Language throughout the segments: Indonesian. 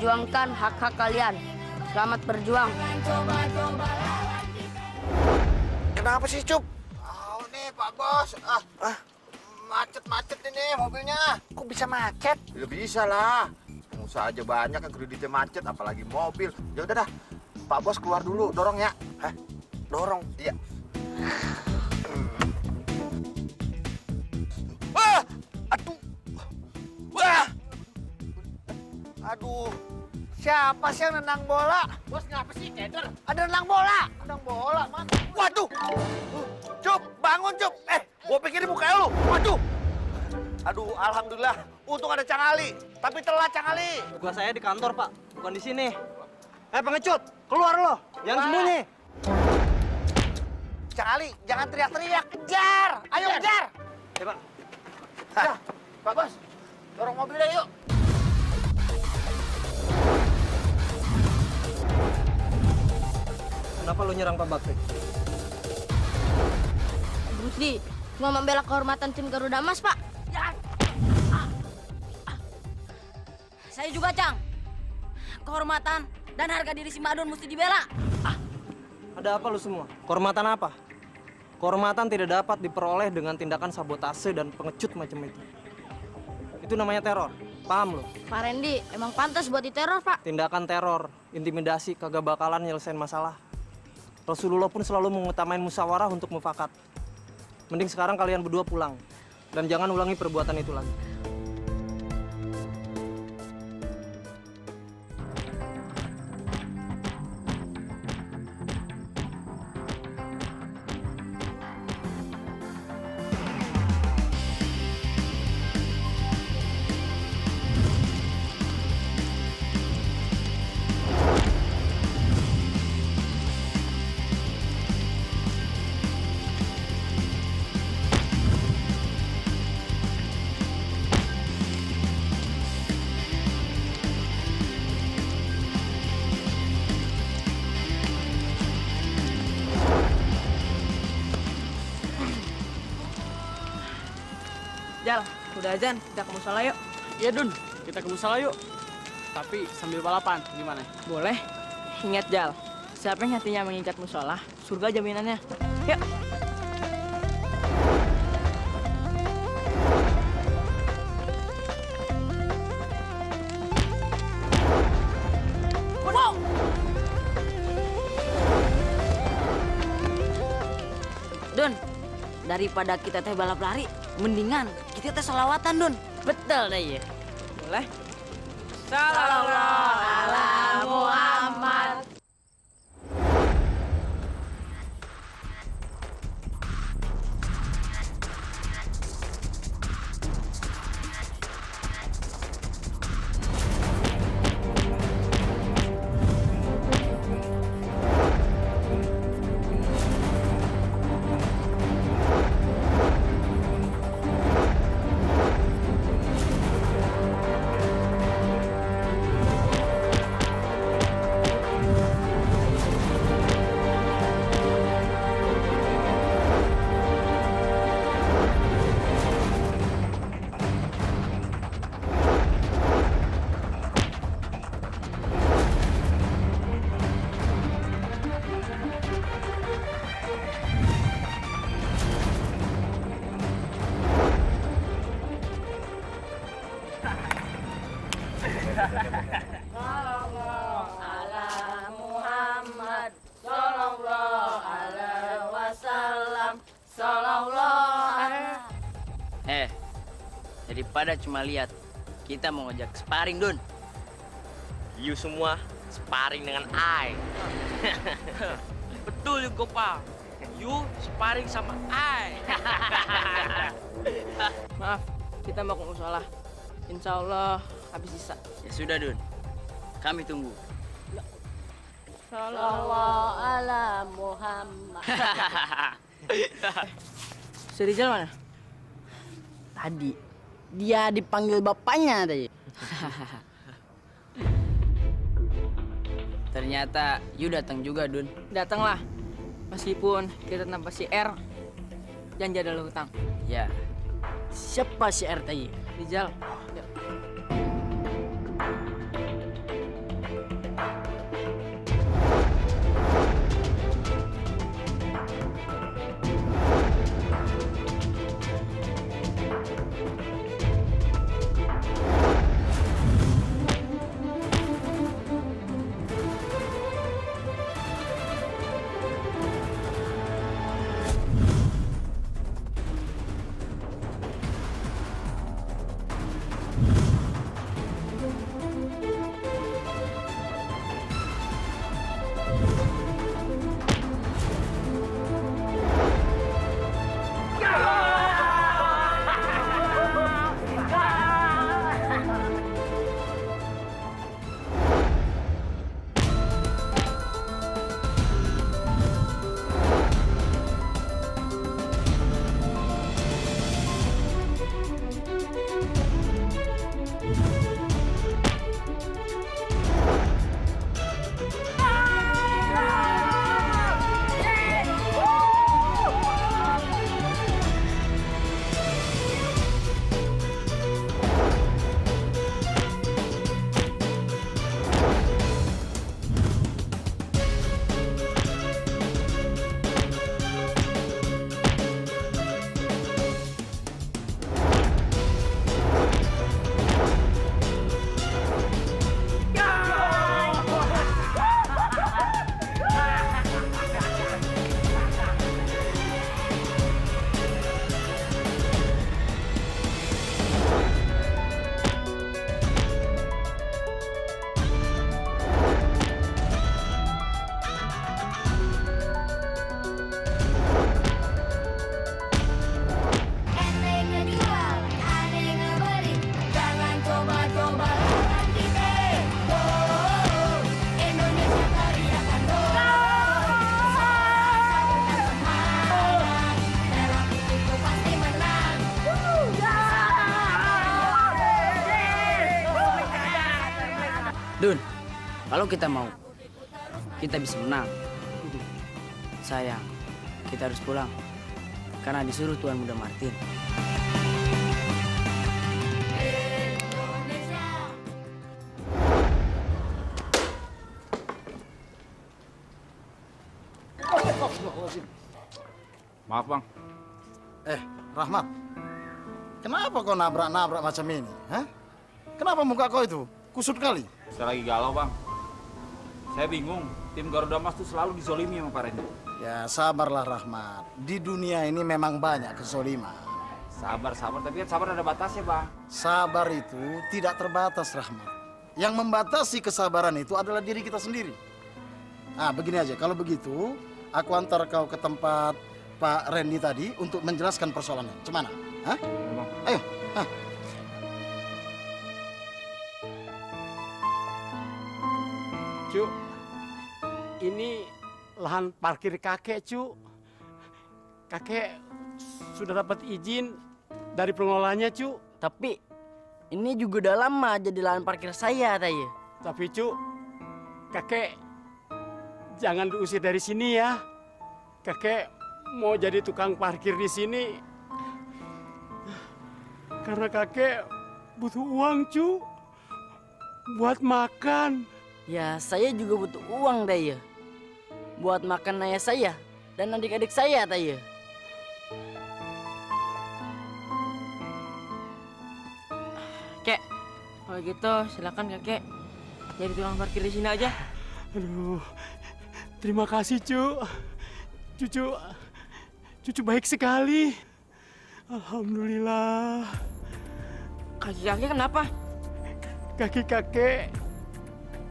memperjuangkan hak-hak kalian. Selamat berjuang. Kenapa sih, Cup? Oh, nih Pak Bos. Macet-macet ini mobilnya. Kok bisa macet? Ya bisa lah. Pengusaha aja banyak yang kreditnya macet, apalagi mobil. Ya udah dah, Pak Bos keluar dulu, dorong ya. Hah? Dorong? Iya. Wah! Aduh! Wah! Aduh, siapa sih yang nendang bola? Bos, ngapa sih, ceder? Ada nendang bola. Nendang bola, Mas. Waduh! Cup, bangun, Cup! Gua pikir ini muka lu. Waduh! Aduh, alhamdulillah. Untung ada Cang Ali. Tapi telat, Cang Ali. Tugas saya di kantor, Pak. Bukan di sini. Pengecut, keluar lo. Jangan sembunyi. Cang Ali, jangan teriak-teriak. Kejar! Ayo, kejar! Ya, Pak. Hah, Pak Bos, dorong mobilnya yuk. Kenapa lo nyerang Pak Bakri? Bruce Lee cuma membela kehormatan tim Garuda Emas, Pak. Saya juga, Cang. Kehormatan dan harga diri si Madun mesti dibela. Ada apa lu semua? Kehormatan apa? Kehormatan tidak dapat diperoleh dengan tindakan sabotase dan pengecut macam itu. Itu namanya teror. Paham lo? Pak Randy emang pantas buat diteror, Pak. Tindakan teror, intimidasi, kagak bakalan nyelesain masalah. Rasulullah pun selalu mengutamain musyawarah untuk mufakat. Mending sekarang kalian berdua pulang. Dan jangan ulangi perbuatan itu lagi. Jal, udah azan, kita ke musola yuk. Iya Dun, kita ke musola yuk. Tapi sambil balapan, gimana? Boleh. Ingat Jal, siapa yang hatinya mengikat musola, surga jaminannya. Yuk. Wow. Dun, daripada kita teh balap lari, mendingan kita teh selawatan, Dun. Betul deh ya. Boleh. Sallallahu ala Muhammad. Daripada cuma lihat, kita mau ngajak sparring, Dun. You semua sparring dengan I. Betul juga, Pak. You sparring sama I. Maaf, kita mau ke musola. Insya Allah habis sisa. Ya sudah, Dun. Kami tunggu. Sallallahu ala Muhammad. Si Rizal mana? Tadi. Dia dipanggil bapaknya tadi. Ternyata you datang juga, Dun. Datanglah. Meskipun kita tanpa si R, janji ada hutang. Ya. Siapa si R tadi? Rizal. Yuk. Dun, kalau kita mau, kita bisa menang. Sayang, kita harus pulang. Karena disuruh Tuan Muda Martin. Maaf bang. Rahmat, kenapa kau nabrak-nabrak macam ini? Hah? Kenapa muka kau itu kusut kali? Saya lagi galau bang. Saya bingung. Tim Garuda Mas tuh selalu dizolimi sama Pak Randy. Ya sabarlah Rahmat, di dunia ini memang banyak kesoliman. Sabar, tapi kan sabar ada batasnya bang. Sabar itu tidak terbatas Rahmat. Yang membatasi kesabaran itu adalah diri kita sendiri. Ah, begini aja, kalau begitu aku antar kau ke tempat Pak Randy tadi untuk menjelaskan persoalannya. Cemana? Hah? Ayo. Hah? Cu, ini lahan parkir kakek, Cu. Kakek sudah dapat izin dari pengelolanya, Cu. Tapi ini juga udah lama jadi lahan parkir saya, Taya. Tapi, Cu, kakek jangan diusir dari sini ya. Kakek mau jadi tukang parkir di sini. Karena kakek butuh uang, Cu. Buat makan. Ya, saya juga butuh uang, Taya. Buat makan ayah saya dan adik-adik saya, Taya. Kek, kalau gitu silakan kakek jadi tukang parkir di sini aja. Aduh, terima kasih, Cu. Cucu baik sekali. Alhamdulillah. Kaki kakek kenapa? Kaki kakek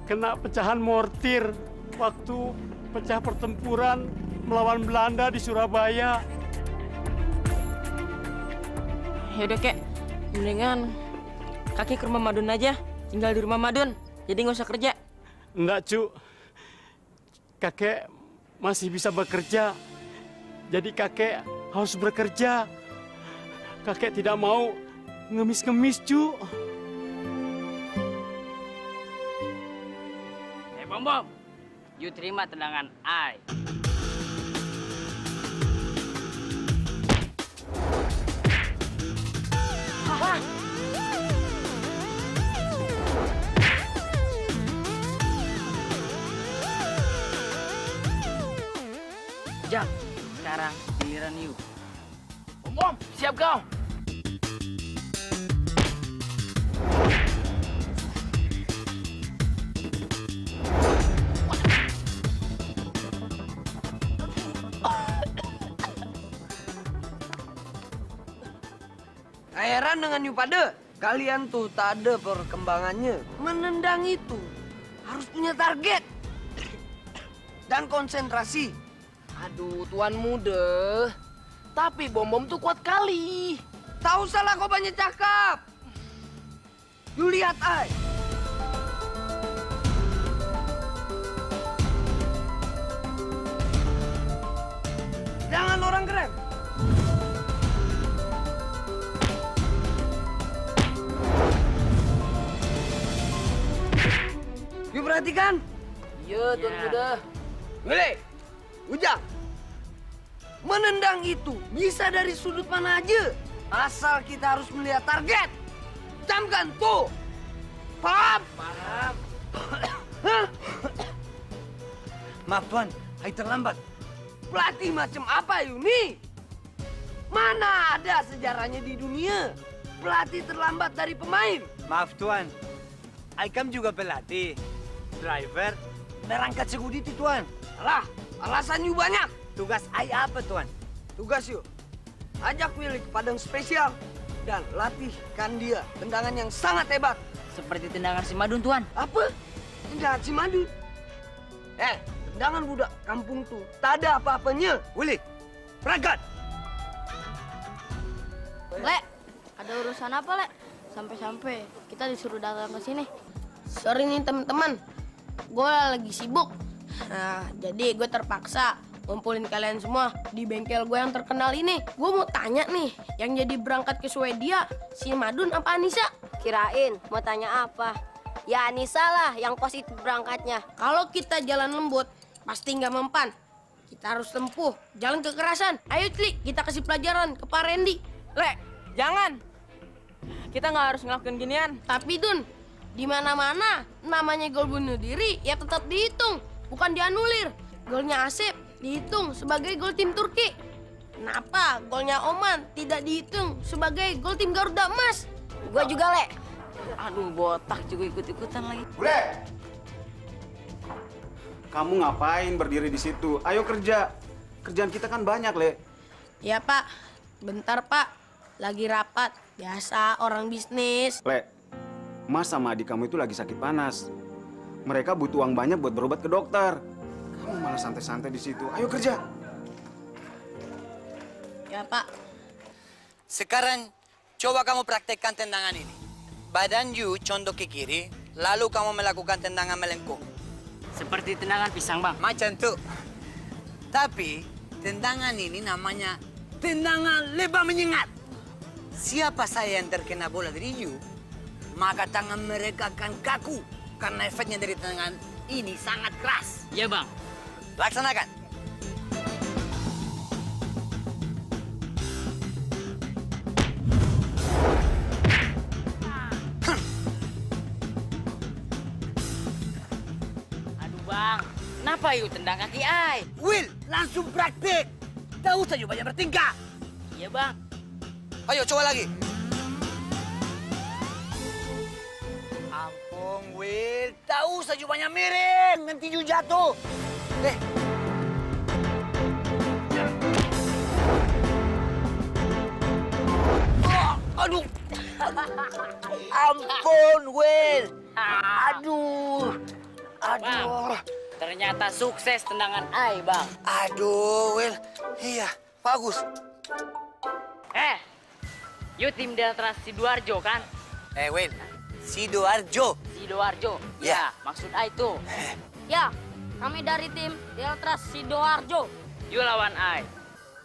kena pecahan mortir waktu pecah pertempuran melawan Belanda di Surabaya. Yaudah, Kek. Mendingan kakek ke rumah Madun aja. Tinggal di rumah Madun. Jadi nggak usah kerja. Enggak, Cu. Kakek masih bisa bekerja. Jadi kakek harus bekerja. Kakek tidak mau ngemis-ngemis, Cu. Bom, you terima tendangan I. Jam, sekarang giliran you. Bom, siap kau. Heran dengan you pada. Kalian tuh tak ada perkembangannya. Menendang itu harus punya target dan konsentrasi. Aduh, Tuan Muda. Tapi bom-bom tuh kuat kali. Tahu salah kau banyak cakap. You lihat, ay. Jangan orang keren. You perhatikan? Iya, Tuan Muda. Willy, Ujang. Menendang itu bisa dari sudut mana aja. Asal kita harus melihat target. Camkan tuh. Paham? Paham. Maaf, Tuan. Hai terlambat. Pelatih macam apa, Yuni? Mana ada sejarahnya di dunia? Pelatih terlambat dari pemain. Maaf, Tuan. Aikam juga pelatih. Driver, berangkat seguditi, Tuan. Alah, alasan you banyak. Tugas Ai apa, Tuan? Tugas you, ajak Willy ke padang spesial dan latihkan dia tendangan yang sangat hebat. Seperti tendangan si Madun, Tuan. Apa? Tendangan si Madun? Tendangan budak kampung tuh tak ada apa-apanya. Willy, berangkat! Lek, ada urusan apa, Lek? Sampai-sampai kita disuruh datang ke sini. Sorry nih teman-teman, gue lagi sibuk. Nah, jadi gue terpaksa ngumpulin kalian semua di bengkel gue yang terkenal ini. Gue mau tanya nih, yang jadi berangkat ke Swedia, si Madun apa Anissa? Kirain mau tanya apa? Ya Anissa lah yang positif berangkatnya. Kalau kita jalan lembut, pasti nggak mempan. Kita harus tempuh jalan kekerasan. Ayo Cli, kita kasih pelajaran ke Pak Randy. Le, jangan. Kita nggak harus ngelakuin ginian. Tapi Dun, di mana-mana namanya gol bunuh diri ya tetap dihitung, bukan dianulir. Golnya Asep dihitung sebagai gol tim Turki. Kenapa golnya Oman tidak dihitung sebagai gol tim Garuda Emas? Gua juga, Le. Aduh, botak juga ikut-ikutan lagi. Bule! Kamu ngapain berdiri di situ? Ayo kerja. Kerjaan kita kan banyak, Le. Ya Pak, bentar Pak. Lagi rapat. Biasa orang bisnis. Le, Mas sama adik kamu itu lagi sakit panas. Mereka butuh uang banyak buat berobat ke dokter. Kamu malah santai-santai di situ. Ayo kerja. Ya Pak. Sekarang coba kamu praktekkan tendangan ini. Badan you condong ke kiri, lalu kamu melakukan tendangan melengkung. Seperti tendangan pisang, Bang. Macam tuh. Tapi tendangan ini namanya tendangan lebah menyengat. Siapa saya yang terkena bola dari you, maka tangan mereka akan kaku karena efeknya dari tendangan ini sangat keras. Iya, Bang. Laksanakan. Aduh, Bang. Kenapa yuk tendang kaki ai? Will, langsung praktik. Tak usah juga banyak bertingkah. Iya, Bang. Ayo, coba lagi. Ampun, Will. Tak usah juga banyak miring. Nanti you jatuh. Aduh. Ampun, Will. Aduh. Aduh. Bang, ternyata sukses tendangan ai, Bang. Aduh, Will. Iya, bagus. Yuk tim Delta Sidoarjo kan? Will. Sidoarjo. Sidoarjo. Ya. Maksud ai itu. Ya, kami dari tim Delta Sidoarjo. Yuk lawan ai.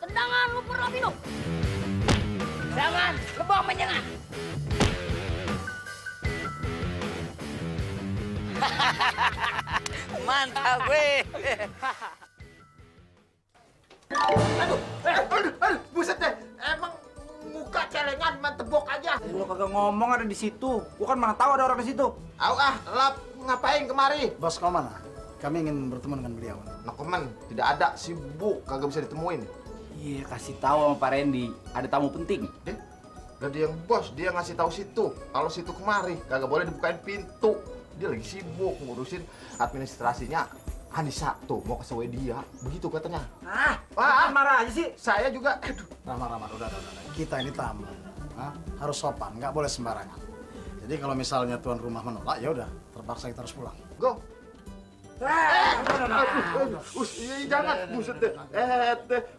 Tendangan lumpur lapindo. Jangan lebah menyengat. Mantap, weh. Aduh, buset deh. Emang muka celengan mantebok aja. Lu kagak ngomong ada di situ. Gua kan mana tahu ada orang di situ. Lap ngapain kemari? Bos kau mana? Kami ingin bertemu dengan beliau. Nah, Koman, tidak ada, sibuk, kagak bisa ditemuin. Iya, kasih tahu sama Pak Randy, ada tamu penting. Lah dia yang bos, dia ngasih tahu situ. Kalau situ kemari, kagak boleh dibukain pintu. Dia lagi sibuk ngurusin administrasinya. Anissa tuh mau ke Swedia, begitu katanya. Marah aja sih. Saya juga. Ramah-ramah, udah. Kita ini tamu. Harus sopan, nggak boleh sembarangan. Jadi kalau misalnya tuan rumah menolak, ya udah, terpaksa kita harus pulang. Go. Jangan, buset deh.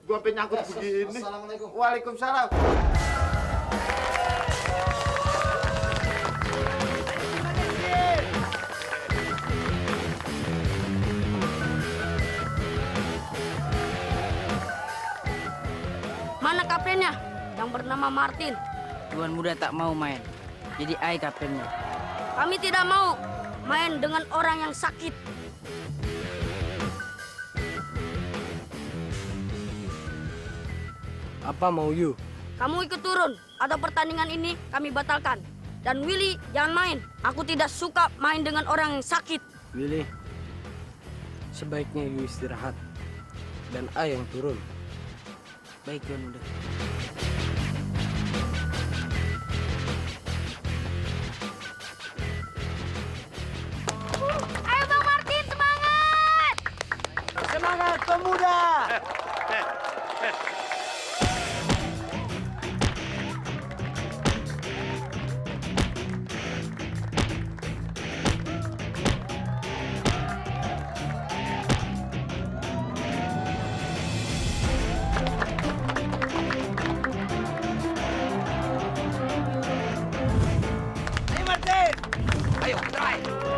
Gua sampai nyangkut begini. Assalamualaikum. Waalaikumsalam. Mana kaptennya? Yang bernama Martin. Tuan muda tak mau main. Jadi ai kaptennya. Kami tidak mau main dengan orang yang sakit. Apa mau you? Kamu ikut turun atau pertandingan ini kami batalkan. Dan Willy jangan main. Aku tidak suka main dengan orang yang sakit. Willy, sebaiknya you istirahat. Dan I yang turun. Baik, tuan muda. Ayo Bang Martin, semangat! Semangat pemuda!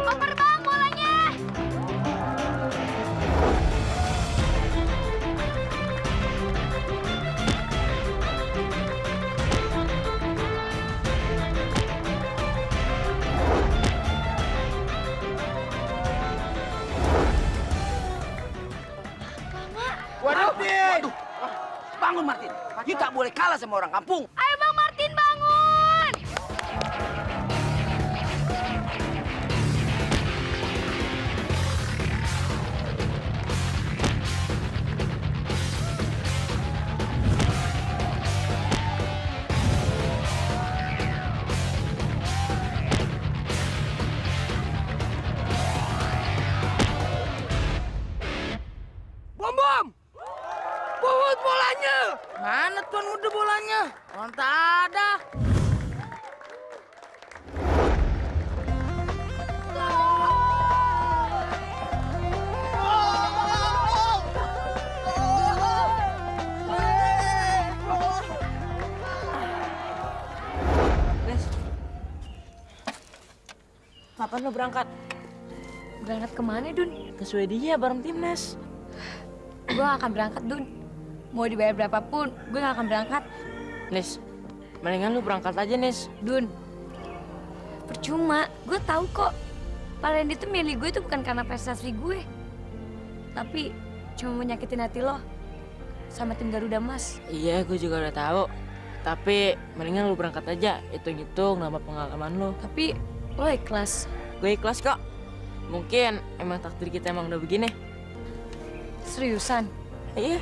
Oper Bang bolanya! boleh kalah sama orang kampung. Ayo Bang Martin bangun! Bom! Bobot bolanya! Mana Tuan Muda bolanya? Orang tak ada. Nes, kapan lo berangkat? Berangkat kemana, Dun? Ke Swedia bareng timnas. Gue gak akan berangkat, Dun. Mau dibayar berapapun, gue gak akan berangkat. Nes, mendingan lu berangkat aja, Nes. Dun, percuma. Gue tahu kok. Pak Randy tuh milih gue itu bukan karena prestasi gue. Tapi cuma mau nyakitin hati lo sama tim Garuda Mas. Iya, gue juga udah tahu. Tapi mendingan lu berangkat aja. Hitung-hitung nama pengalaman lo. Tapi lo ikhlas. Gue ikhlas kok. Mungkin emang takdir kita emang udah begini. Seriusan? Iya.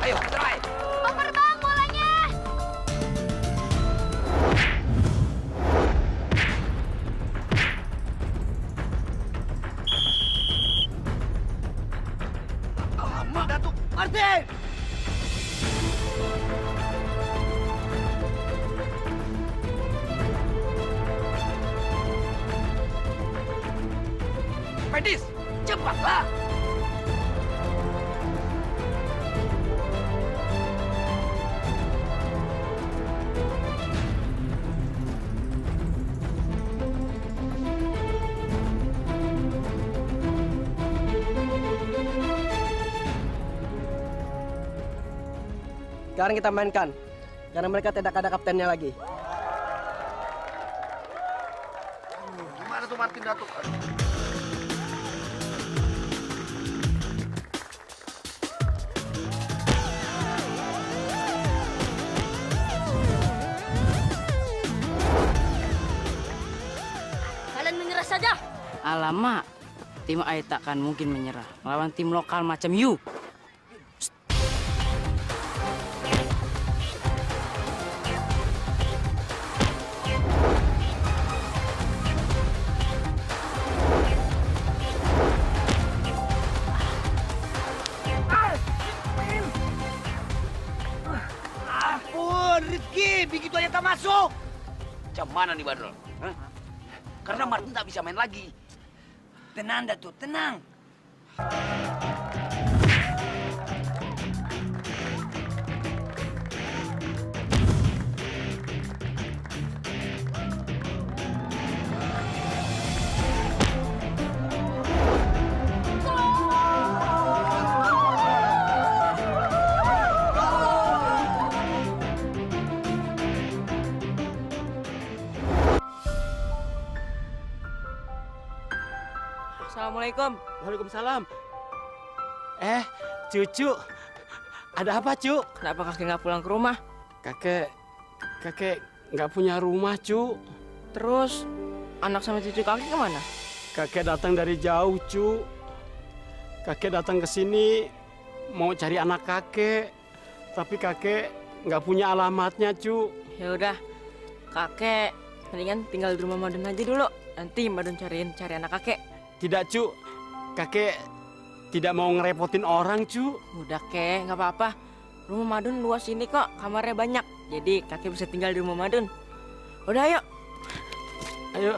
Ayo, try. Oper Bang bolanya! Alamak, Datuk Martin! Pedis, cepatlah! Sekarang kita mainkan, karena mereka tidak ada kaptennya lagi. Gimana tuh Martin Datuk? Kalian menyerah saja. Alamak, tim AI takkan mungkin menyerah melawan tim lokal macam you. Ampun, Rifki, begitu aja tak masuk. Macam mana nih, Badrul? Hah? Karena Martin tak bisa main lagi. Tenang, Datuk, tenang. Assalamualaikum. Waalaikumsalam. Cucu. Ada apa, Cu? Kenapa kakek nggak pulang ke rumah? Kakek nggak punya rumah, Cu. Terus anak sama cucu kakek kemana? Kakek datang dari jauh, Cu. Kakek datang ke sini mau cari anak kakek. Tapi kakek nggak punya alamatnya, Cu. Ya udah, kakek mendingan tinggal di rumah Madun aja dulu. Nanti Madun cari anak kakek. Tidak, Cu. Kakek tidak mau ngerepotin orang, Cu. Udah, kek, nggak apa-apa. Rumah Madun luas ini kok, kamarnya banyak. Jadi kakek bisa tinggal di rumah Madun. Udah, ayo. Ayo.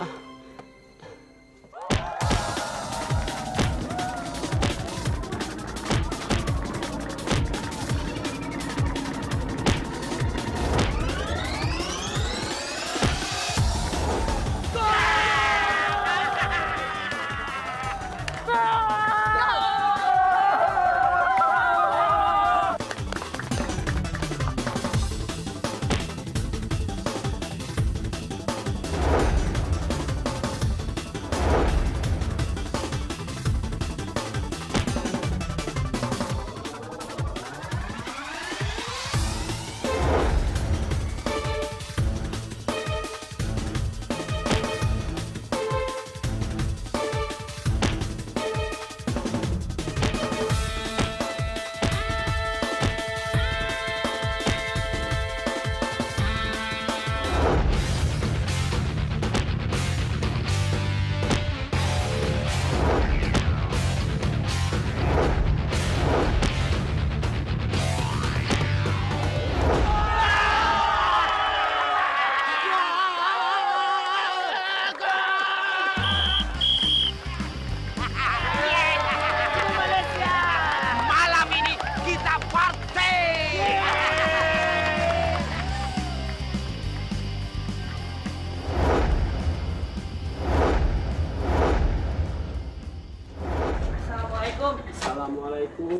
Assalamualaikum.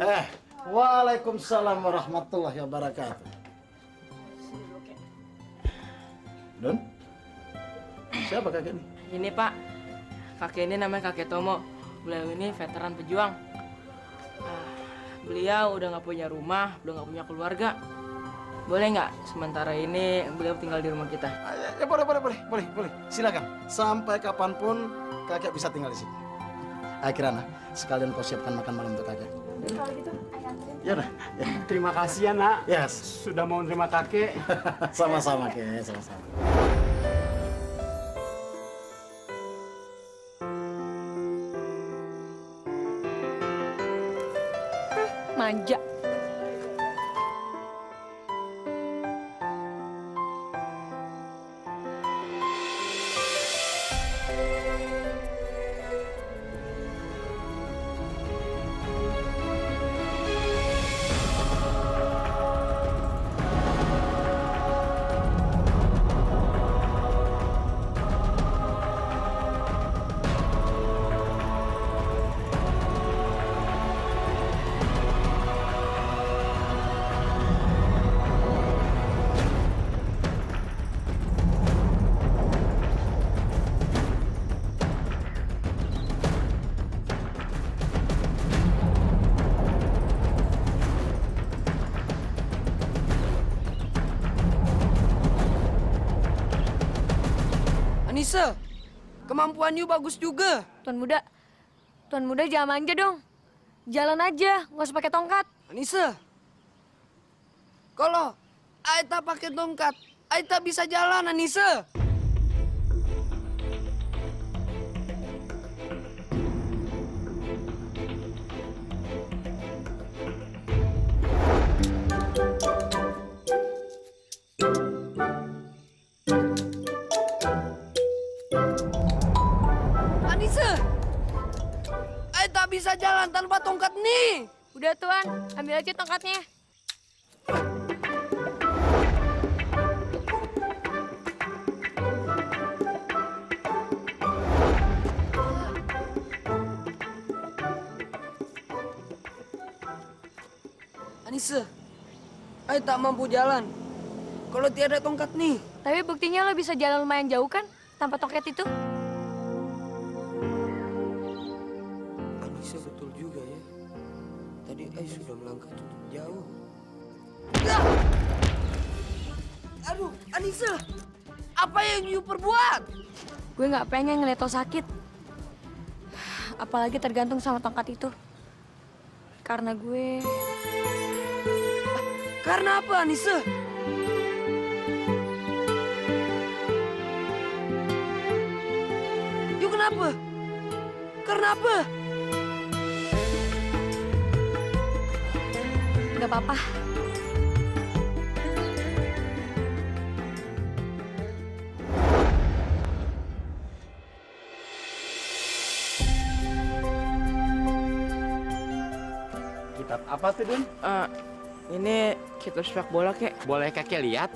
Waalaikumsalam warahmatullahi wabarakatuh. Don, siapa kakek ini? Ini Pak, kakek ini namanya kakek Tomo. Beliau ini veteran pejuang. Beliau udah nggak punya rumah, udah nggak punya keluarga. Boleh nggak sementara ini beliau tinggal di rumah kita? Ya boleh. Silakan. Sampai kapanpun kakek bisa tinggal di sini. Kirana, sekalian kau siapkan makan malam untuk kakek. Kalau gitu, Ya udah. Ya. Terima kasih ya, Nak. Yes. Sudah mau nerima kakek. Sama-sama, Kek. Sama-sama. manja. Anissa, kemampuan you bagus juga. Tuan Muda jangan manja dong. Jalan aja, nggak usah pakai tongkat. Anissa, kalau Aita pakai tongkat, Aita bisa jalan, Anissa. tanpa tongkat nih. Udah Tuan, ambil aja tongkatnya. Anissa, Ai tak mampu jalan kalau tiada tongkat nih. Tapi buktinya lo bisa jalan lumayan jauh kan, tanpa tongkat itu? Anissa betul juga ya. Tadi Ai sudah melangkah cukup jauh. Aduh, Anissa, apa yang you perbuat? Gue nggak pengen ngeliat lo sakit. Apalagi tergantung sama tongkat itu. Karena gue... Karena apa, Anissa? You kenapa? Karena apa? Gak apa-apa. Kitab apa tuh, Dun? Ini kitab sepak bola, Kek. Boleh kakek lihat?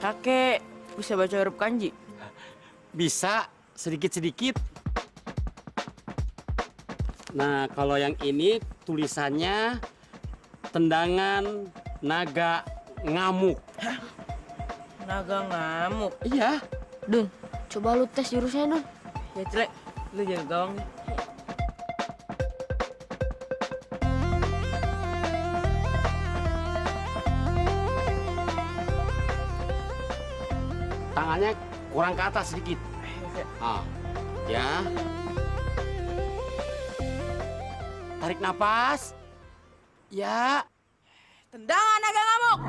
Kakek bisa baca huruf kanji? Bisa, sedikit-sedikit. Nah, kalau yang ini tulisannya tendangan naga ngamuk. Naga ngamuk? Iya. Dun, coba lu tes jurusnya, Dun. Ya, Celek. Lu jangan gawang. Tangannya kurang ke atas sedikit. Ah, ya. Tarik napas. Ya. Tendangan naga ngamuk!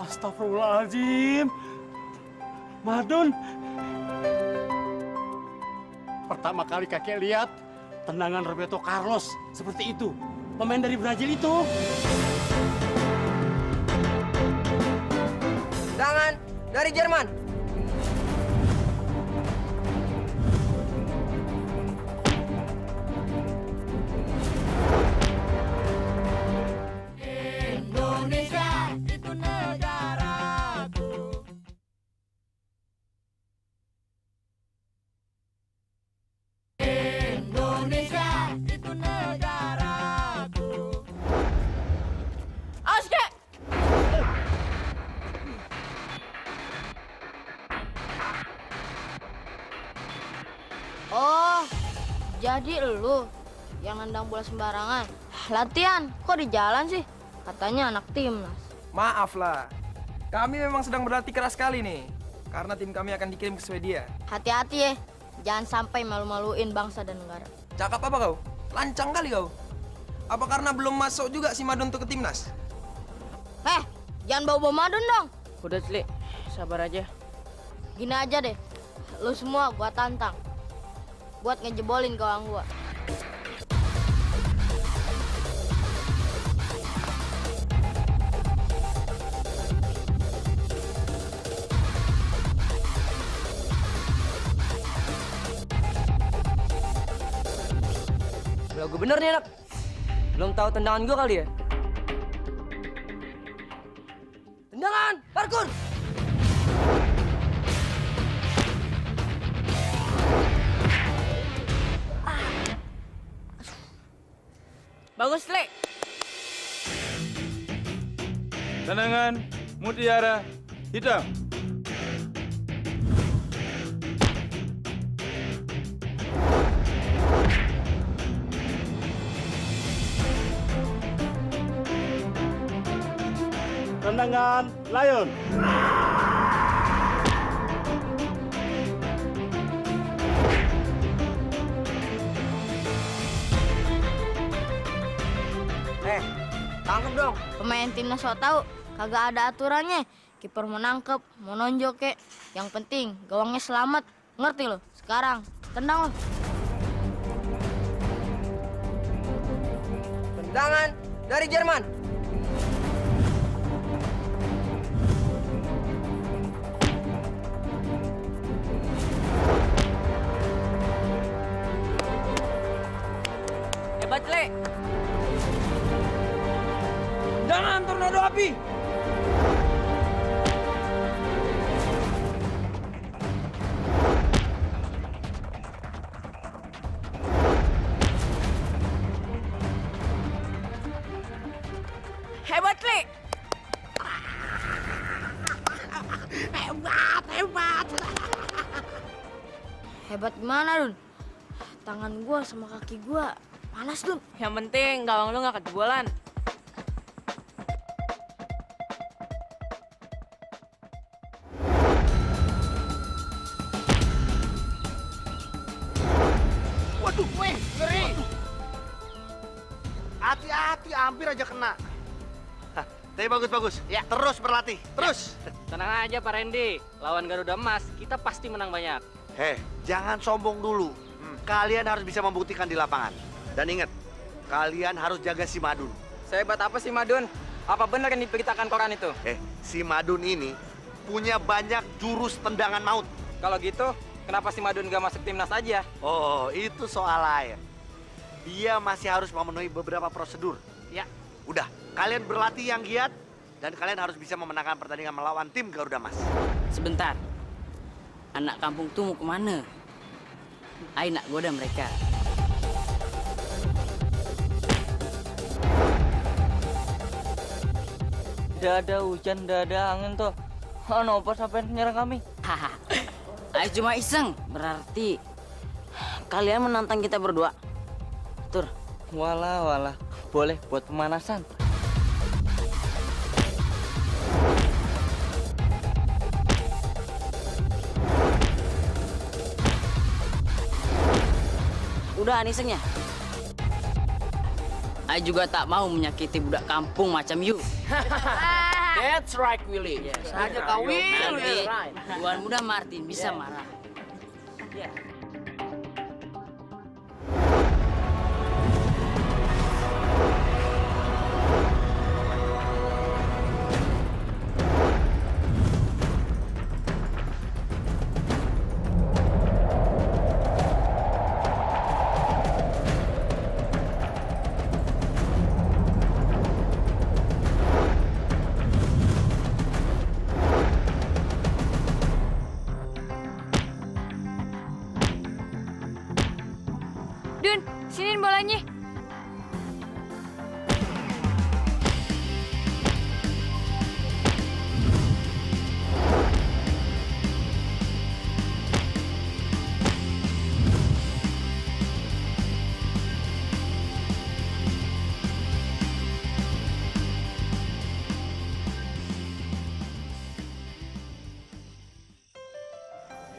Astagfirullahaladzim. Madun. Pertama kali kakek lihat tendangan Roberto Carlos seperti itu. Pemain dari Brazil itu. Tangan dari Jerman. Indonesia itu negaraku. Indonesia itu negaraku. Awas, Kek! Oh, jadi lu yang nendang bola sembarangan. Latihan, kok di jalan sih? Katanya anak timnas. Maaf lah, kami memang sedang berlatih keras sekali nih. Karena tim kami akan dikirim ke Swedia. Hati-hati ya, jangan sampai malu-maluin bangsa dan negara. Cakap apa kau? Lancang kali kau. Apa karena belum masuk juga si Madun untuk ke timnas? Jangan bawa-bawa Madun dong. Udah, Celek. Sabar aja. Gini aja deh, lu semua gua tantang buat ngejebolin gawang gua. Belagu bener nih anak. Belum tahu tendangan gua kali ya? Tendangan, parkur. Bagus, Celek. Tendangan mutiara hitam. Tendangan Lion. Tangkap dong. Pemain timnas so tahu kagak ada aturannya. kiper mau nangkep, mau nonjok kek. Yang penting gawangnya selamat. Ngerti lo? Sekarang tendang lo. Tendangan dari Jerman. Hebat, Le. Tendangan tornado api. Hebat, Le. Hebat. Hebat gimana, Dun? Tangan gua sama kaki gua panas, Dun. Yang penting gawang lu nggak kejebolan. Waduh, weh, ngeri. Hati-hati, hampir aja kena. Hah, tapi bagus. Ya, terus berlatih, terus. Tenang aja Pak Randy, lawan Garuda Emas kita pasti menang banyak. Jangan sombong dulu. Kalian harus bisa membuktikan di lapangan. Dan ingat, kalian harus jaga si Madun. Sehebat apa sih Madun? Apa benar yang diberitakan koran itu? Si Madun ini punya banyak jurus tendangan maut. Kalau gitu, kenapa si Madun gak masuk timnas aja? Oh, itu soal lain. Dia masih harus memenuhi beberapa prosedur. Ya. Udah, kalian berlatih yang giat dan kalian harus bisa memenangkan pertandingan melawan tim Garuda Mas. Sebentar. Anak kampung tuh mau kemana? Ayo nak goda mereka. Tidak ada hujan, tidak ada angin tuh. Kenapa sampai nyerang kami? Haha. Ayo cuma iseng. Berarti kalian menantang kita berdua. Tur. Walah. Boleh buat pemanasan. Udah isengnya. Ayo juga tak mau menyakiti budak kampung macam you. That's right, Willy. Saja kau Willy. Nanti Tuan Muda Martin bisa marah. Dun, siniin bolanya.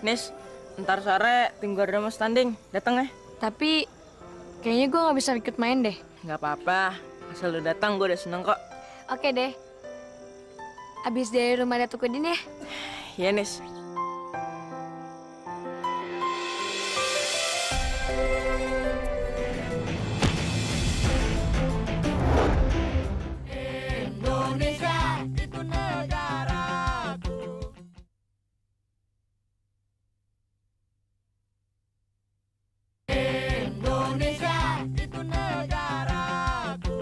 Nis, ntar sore tim Garuda Emas tanding. Datang ya. Tapi kayaknya gue nggak bisa ikut main deh. Nggak apa-apa. Asal lu datang gue udah seneng kok. Oke deh. Abis dari rumah Datuk Udin ya. Iya, Nis. Indonesia itu negaraku. Indonesia itu negaraku.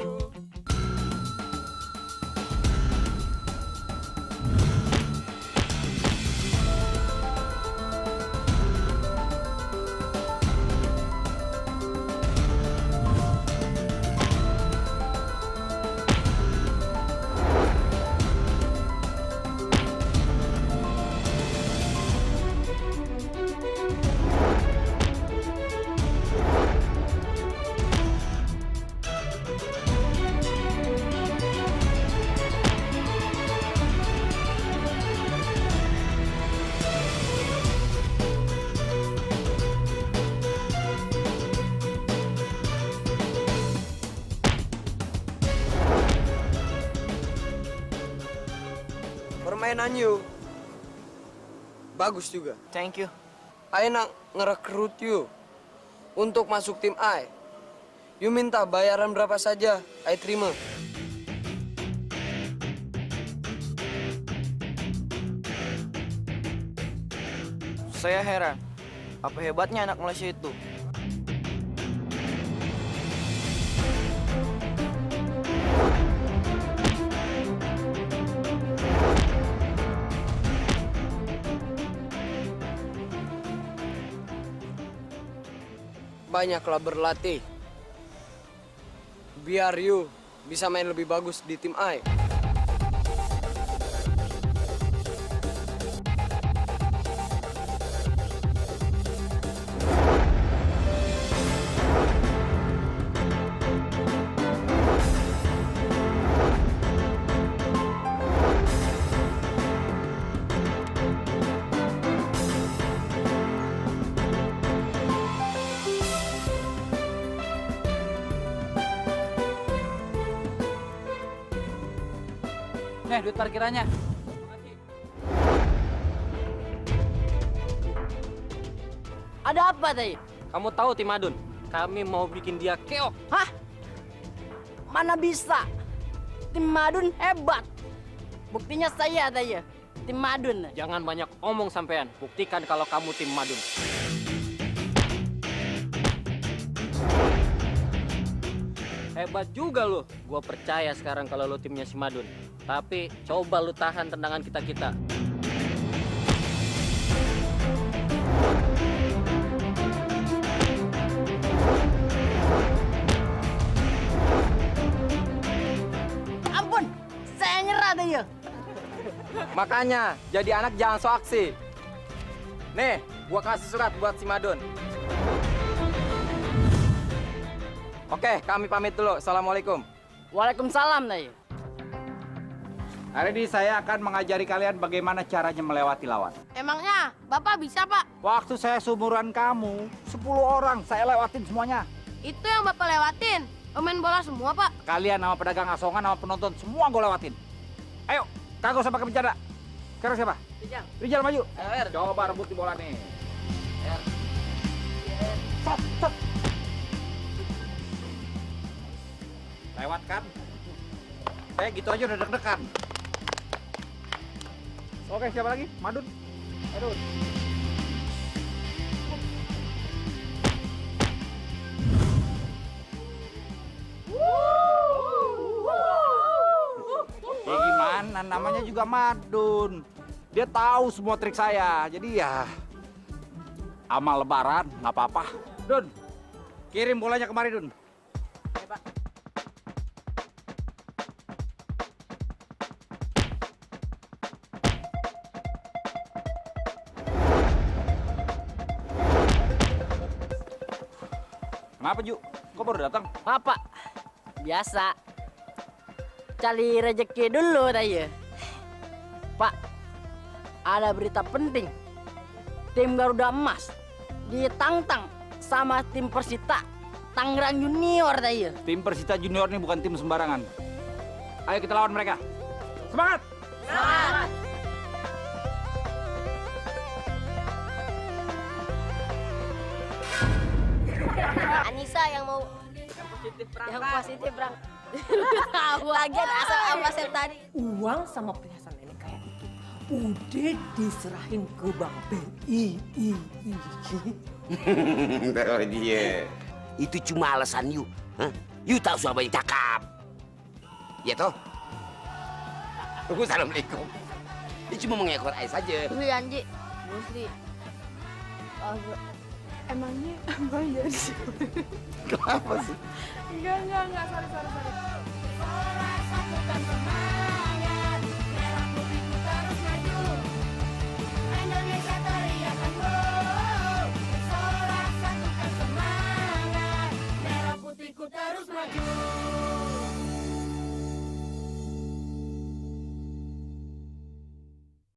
permainan you bagus juga. Thank you. Ayo nak ngerekrut you untuk masuk tim I. You minta bayaran berapa saja, I terima. Saya heran, apa hebatnya anak Malaysia itu? Banyaklah berlatih. Biar you bisa main lebih bagus di tim I. Nih, duit parkirannya. Ada apa tadi? Kamu tahu Tim Madun? Kami mau bikin dia keok. Hah? Mana bisa? Tim Madun hebat. Buktinya saya tadi, Tim Madun. Jangan banyak omong sampean. Buktikan kalau kamu Tim Madun. Hebat juga lo. Gua percaya sekarang kalau lo timnya si Madun. Tapi coba lo tahan tendangan kita-kita. Ampun, saya nyerah deh ya. Makanya, jadi anak jangan so aksi. Nih, gua kasih surat buat si Madun. Oke, kami pamit dulu. Assalamualaikum. Waalaikumsalam deh. Hari ini saya akan mengajari kalian bagaimana caranya melewati lawan. Emangnya Bapak bisa, Pak? Waktu saya seumuran kamu, 10 orang saya lewatin semuanya. Itu yang Bapak lewatin. Pemain bola semua, Pak. Kalian sama pedagang asongan, sama penonton, semua gue lewatin. Ayo, kagak usah pakai bercanda. Sekarang siapa? Rijal. Rijal maju. Coba rebut di bola nih. Stop, stop. Lewat kan? Saya gitu aja udah deg-degan. Oke, siapa lagi? Madun. Madun. Ya gimana, namanya juga Madun. Dia tahu semua trik saya, jadi ya amal lebaran, nggak apa-apa. Dun, kirim bolanya kemari, Dun. Kenapa, Ju? Kok baru datang? Apa? Biasa. Cari rezeki dulu tadi. Pak, ada berita penting. Tim Garuda Emas ditantang sama tim Persita Tangerang Junior tadi. Tim Persita Junior ini bukan tim sembarangan. Ayo kita lawan mereka. Semangat! Semangat! Anissa yang mau Yang positif, Bang. tahu lagian asal apa sih tadi. Uang sama perhiasan nenek kayak itu udah diserahin ke Bang BI. Tahu dia. Itu cuma alasan you. Hah? You tahu siapa yang cakap. Ya toh? Assalamualaikum. Dia cuma mengekor air saja. Dulu Anji, Musri. Emangnya abang jadi siapa? Kenapa sih? Enggak, sorry. Indonesia teriakan go, bersorak satukan semangat, merah putihku terus maju.